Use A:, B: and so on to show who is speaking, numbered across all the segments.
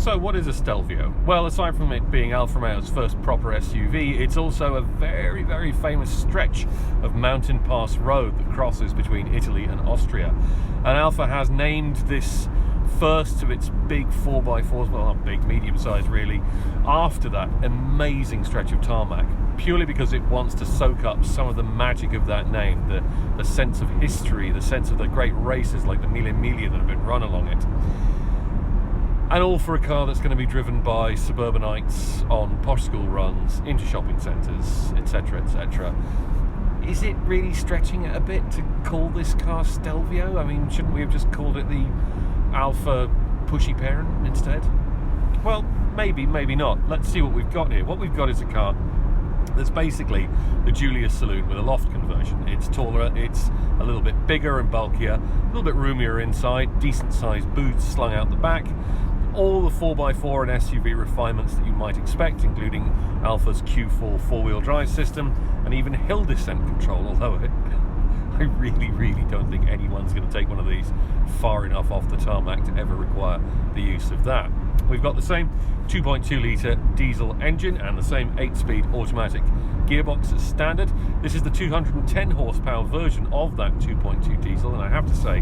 A: So what is a Stelvio? Well, aside from it being Alfa Romeo's first proper SUV, it's also a very, very famous stretch of mountain pass road that crosses between Italy and Austria. And Alfa has named this first of its big 4x4s, well, not big, medium-sized really, after that amazing stretch of tarmac, purely because it wants to soak up some of the magic of that name, the sense of history, the sense of the great races like the Mille Miglia that have been run along it. And all for a car that's going to be driven by suburbanites on posh school runs, into shopping centres, etc, etc. Is it really stretching it a bit to call this car Stelvio? I mean, shouldn't we have just called it the Alfa Pushy Parent instead? Well, maybe, maybe not. Let's see what we've got here. What we've got is a car that's basically the Julius saloon with a loft conversion. It's taller, it's a little bit bigger and bulkier, a little bit roomier inside, decent sized boots slung out the back. All the 4x4 and SUV refinements that you might expect, including Alfa's Q4 four-wheel drive system and even hill descent control, although I really don't think anyone's going to take one of these far enough off the tarmac to ever require the use of that. We've got the same 2.2 litre diesel engine and the same 8-speed automatic gearbox as standard. This is the 210 horsepower version of that 2.2 diesel, and I have to say,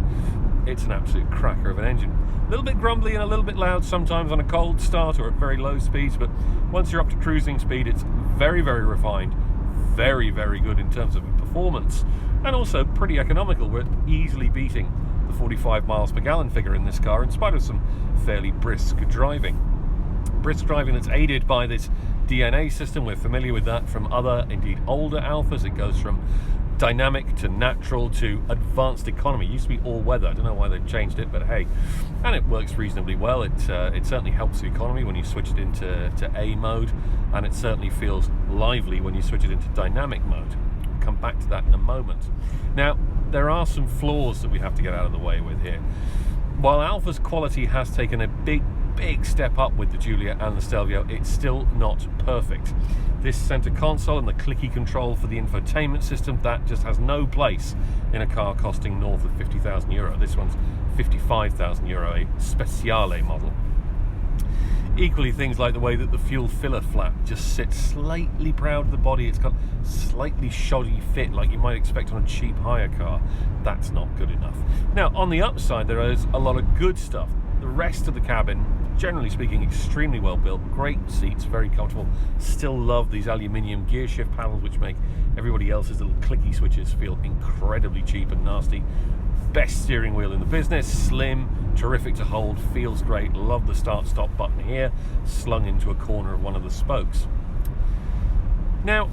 A: it's an absolute cracker of an engine. A little bit grumbly and a little bit loud sometimes on a cold start or at very low speeds, but once you're up to cruising speed, it's very, very refined, very, very good in terms of performance, and also pretty economical. We're easily beating the 45 miles per gallon figure in this car, in spite of some fairly brisk driving. Brisk driving that's aided by this DNA system. We're familiar with that from other, indeed older Alfas. It goes from dynamic to natural to advanced economy. It used to be all weather. I don't know why they've changed it, but hey, and it works reasonably well. It certainly helps the economy when you switch it into A mode, and it certainly feels lively when you switch it into dynamic mode. We'll come back to that in a moment. Now, there are some flaws that we have to get out of the way with here. While Alfa's quality has taken a big step up with the Giulia and the Stelvio, it's still not perfect. This center console and the clicky control for the infotainment system, that just has no place in a car costing north of €50,000. This one's €55,000, a Speciale model. Equally, things like the way that the fuel filler flap just sits slightly proud of the body. It's got slightly shoddy fit like you might expect on a cheap hire car. That's not good enough. Now, on the upside, there is a lot of good stuff. The rest of the cabin, generally speaking, extremely well built, great seats, very comfortable. Still love these aluminium gear shift panels, which make everybody else's little clicky switches feel incredibly cheap and nasty. Best steering wheel in the business, slim, terrific to hold, feels great. Love the start-stop button here, slung into a corner of one of the spokes. Now,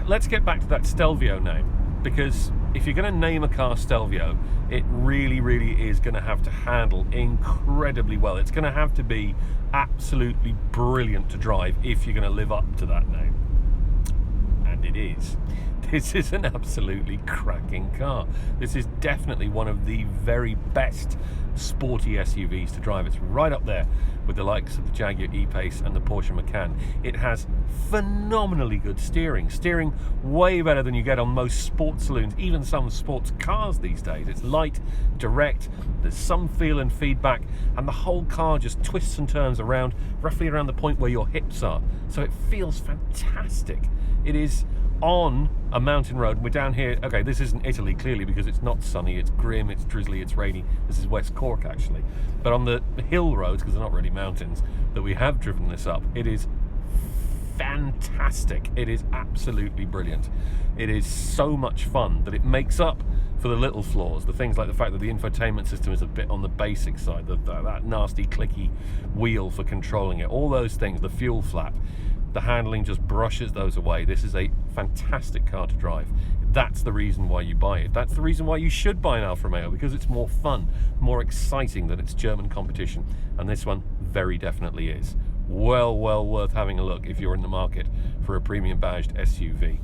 A: let's get back to that Stelvio name, because if you're going to name a car Stelvio, it really is going to have to handle incredibly well. It's going to have to be absolutely brilliant to drive if you're going to live up to that name. And it is. This is an absolutely cracking car. This is definitely one of the very best sporty SUVs to drive. It's right up there with the likes of the Jaguar E-Pace and the Porsche Macan. It has phenomenally good steering way better than you get on most sports saloons, even some sports cars these days. It's light, direct, there's some feel and feedback, and the whole car just twists and turns around, roughly around the point where your hips are. So it feels fantastic. It is on a mountain road. We're down here, okay, this isn't Italy clearly because it's not sunny, it's grim, it's drizzly, it's rainy. This is West Cork actually. But on the hill roads, because they're not really mountains, that we have driven this up, it is fantastic. It is absolutely brilliant. It is so much fun that it makes up for the little flaws, the things like the fact that the infotainment system is a bit on the basic side, that nasty clicky wheel for controlling it, all those things, the fuel flap. The handling just brushes those away. This is a fantastic car to drive. That's the reason why you buy it. That's the reason why you should buy an Alfa Romeo, because it's more fun, more exciting than its German competition. And this one very definitely is. Well worth having a look if you're in the market for a premium badged SUV.